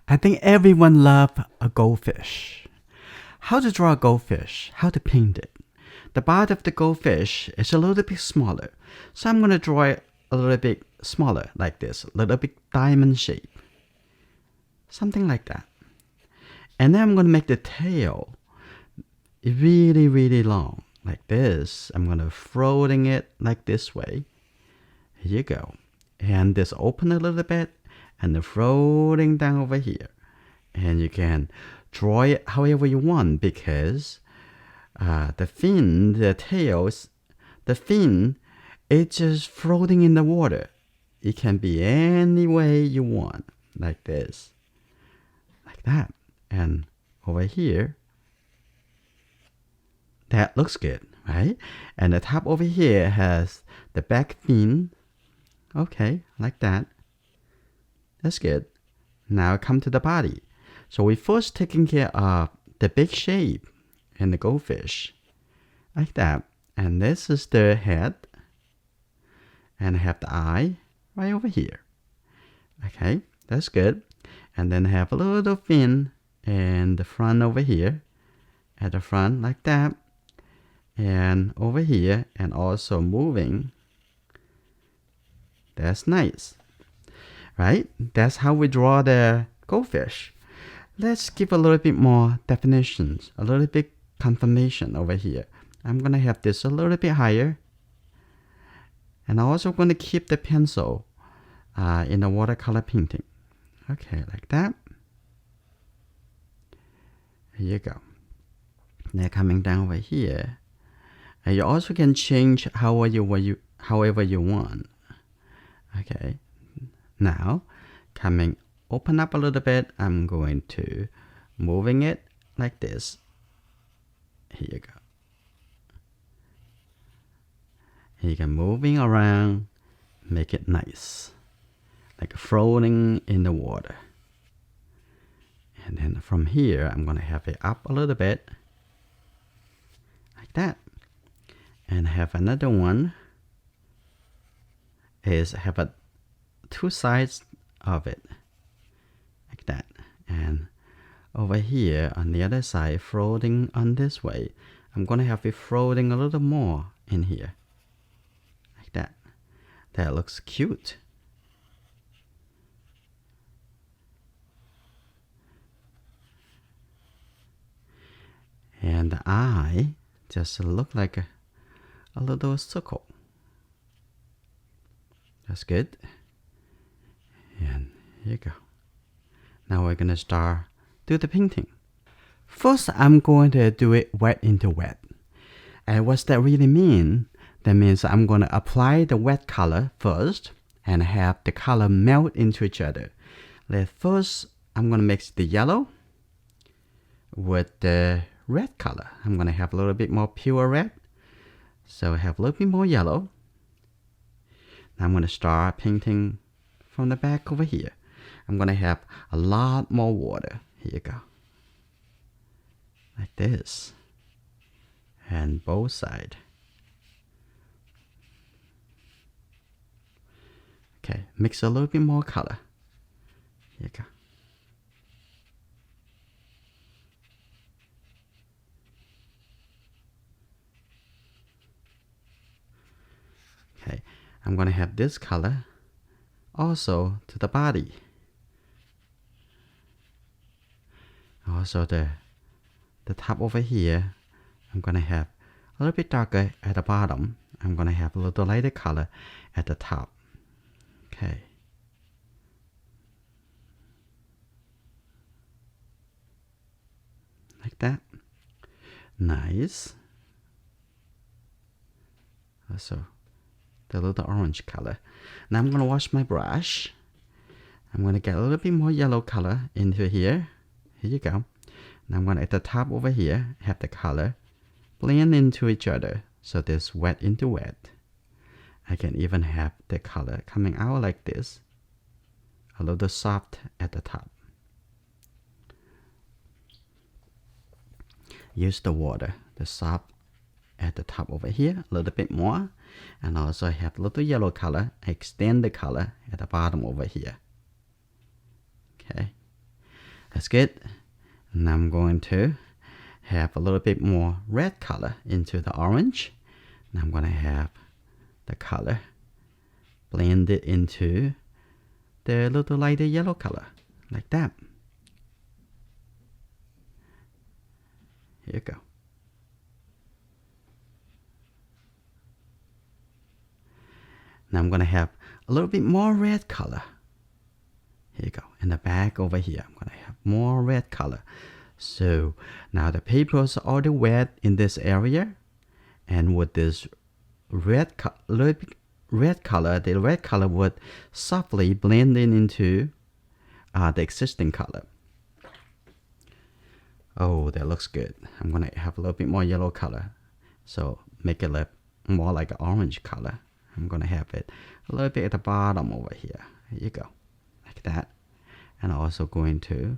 I think everyone loves a goldfish. How to draw a goldfish? How to paint it? The body of the goldfish is a little bit smaller. So I'm going to draw it a little bit smaller like this. A little bit diamond shape. Something like that. And then I'm going to make the tail really, really long. Like this. I'm going to folding it like this way. Here you go. And this open a little bit. And the folding down over here. And you can draw it however you want because the fin, the tails, the fin, it's just floating in the water. It can be any way you want, like this, like that. And over here, that looks good, right? And the top over here has the back fin. Okay, like that. That's good. Now come to the body. So we first taking care of the big shape in the goldfish. Like that. And this is the head. And I have the eye right over here. Okay, that's good. And then have a little fin in the front over here. At the front like that. And over here. And also moving. That's nice. Right? That's how we draw the goldfish. Let's give a little bit more definitions, a little bit confirmation over here. I'm going to have this a little bit higher. And I'm also going to keep the pencil in the watercolor painting. Okay, like that. Here you go. Now coming down over here. You also can change however you want. Okay. Now, open up a little bit. I'm going to moving it like this. Here you go. You can moving around, make it nice, like floating in the water. And then from here, I'm going to have it up a little bit, like that. And have another one is have two sides of it, like that. And over here on the other side, floating on this way, I'm going to have it floating a little more in here. Like that. That looks cute. And the eye just look like a little circle. That's good. And here you go. Now we're going to start do the painting. First, I'm going to do it wet into wet. And what's that really mean? That means I'm going to apply the wet color first and have the color melt into each other. First, I'm going to mix the yellow with the red color. I'm going to have a little bit more pure red. So I have a little bit more yellow. Now I'm going to start painting from the back over here. I'm going to have a lot more water. Here you go. Like this. And both sides. Okay, mix a little bit more color. Here you go. Okay, I'm going to have this color also to the body. Also the top over here, I'm going to have a little bit darker at the bottom. I'm going to have a little lighter color at the top. Okay. Like that. Nice. Also the little orange color. Now I'm going to wash my brush. I'm going to get a little bit more yellow color into here. Here you go. Now I'm going to, at the top over here, have the color blend into each other. So this wet into wet. I can even have the color coming out like this. A little soft at the top. Use the water, the soft at the top over here, a little bit more. And also have a little yellow color. Extend the color at the bottom over here. Okay. That's good. And I'm going to have a little bit more red color into the orange. And I'm going to have the color blended into the little lighter yellow color, like that. Here you go. Now I'm going to have a little bit more red color. Here you go. In the back over here, I'm going to have more red color. So now the paper is already wet in this area. And with this red color, the red color would softly blend in into the existing color. Oh, that looks good. I'm going to have a little bit more yellow color. So make it look more like an orange color. I'm going to have it a little bit at the bottom over here. Here you go. Like that. And also going to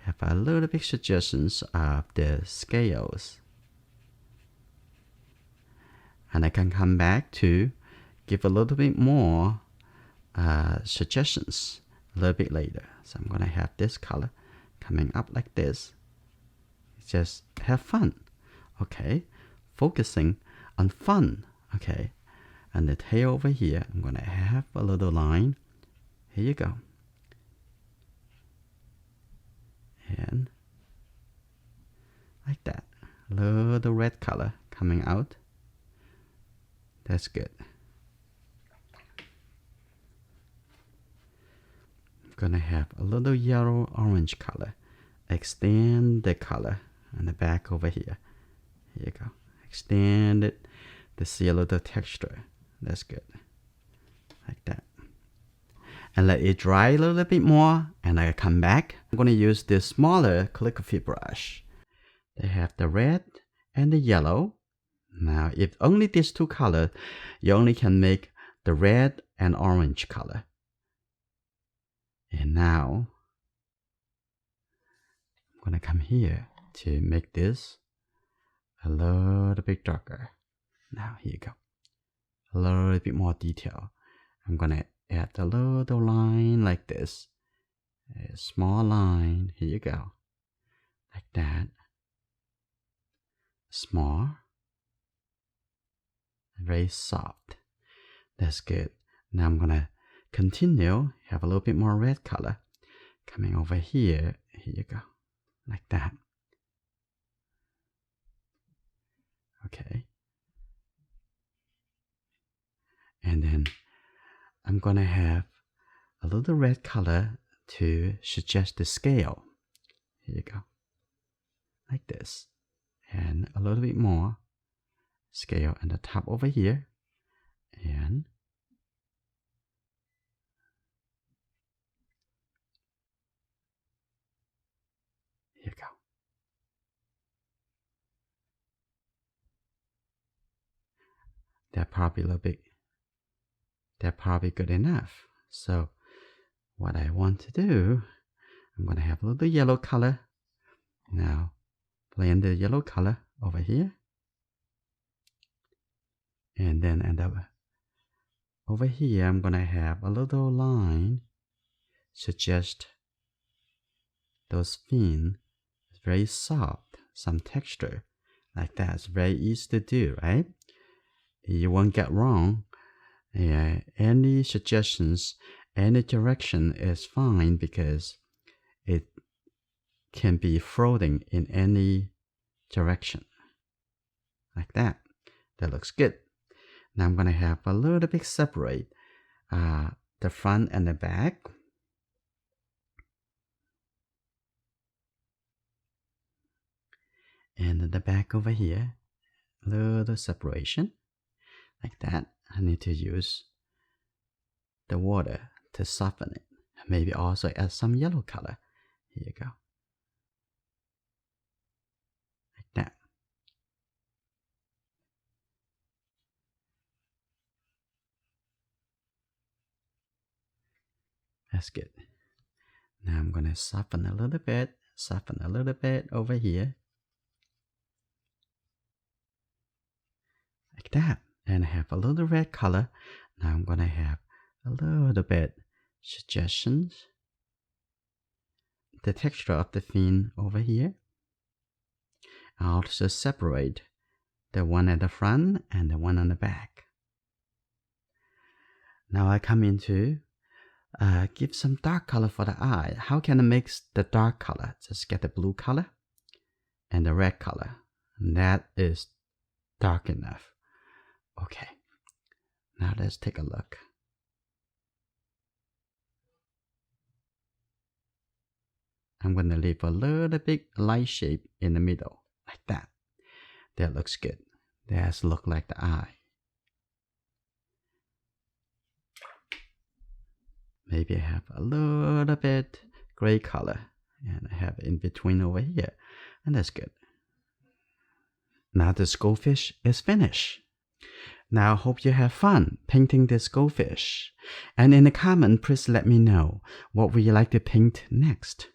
have a little bit suggestions of the scales. And I can come back to give a little bit more suggestions a little bit later. So I'm going to have this color coming up like this. Just have fun. Okay. Focusing on fun. Okay. And the tail over here, I'm going to have a little line. Here you go. And like that. A little red color coming out. That's good. I'm going to have a little yellow orange color. Extend the color on the back over here. Here you go. Extend it to see a little texture. That's good. Like that. And let it dry a little bit more. And I come back. I'm going to use this smaller calligraphy brush. They have the red and the yellow. Now, if only these two colors, you only can make the red and orange color. And now, I'm going to come here to make this a little bit darker. Now, here you go. A little bit more detail. I'm going to add a little line like this. A small line. Here you go. Like that. Small. Very soft. That's good. Now I'm going to continue. Have a little bit more red color. Coming over here. Here you go. Like that. Okay. And then I'm going to have a little red color to suggest the scale. Here you go. Like this. And a little bit more scale on the top over here. And here you go. They're probably a little bit, they're probably good enough. So what I want to do, I'm going to have a little yellow color. Now blend the yellow color over here. And then over here, I'm going to have a little line. Suggest those fins. It's very soft. Some texture. Like that. It's very easy to do, right? You won't get wrong. Yeah, any suggestions, any direction is fine because it can be floating in any direction. Like that. That looks good. Now I'm going to have a little bit separate the front and the back. And the back over here, a little separation. Like that. I need to use the water to soften it. Maybe also add some yellow color. Here you go. Like that. That's good. Now I'm going to soften a little bit over here. Like that. And I have a little red color. Now I'm going to have a little bit suggestions the texture of the fin over here. I'll also separate the one at the front and the one on the back. Now I come into give some dark color for the eye. How can I mix the dark color? Just get the blue color and the red color. And that is dark enough. Okay, now let's take a look. I'm going to leave a little bit light shape in the middle, like that. That looks good. That's look like the eye. Maybe I have a little bit gray color, and I have in between over here, and that's good. Now this goldfish is finished. Now I hope you have fun painting this goldfish. And in the comment, please let me know what would you like to paint next.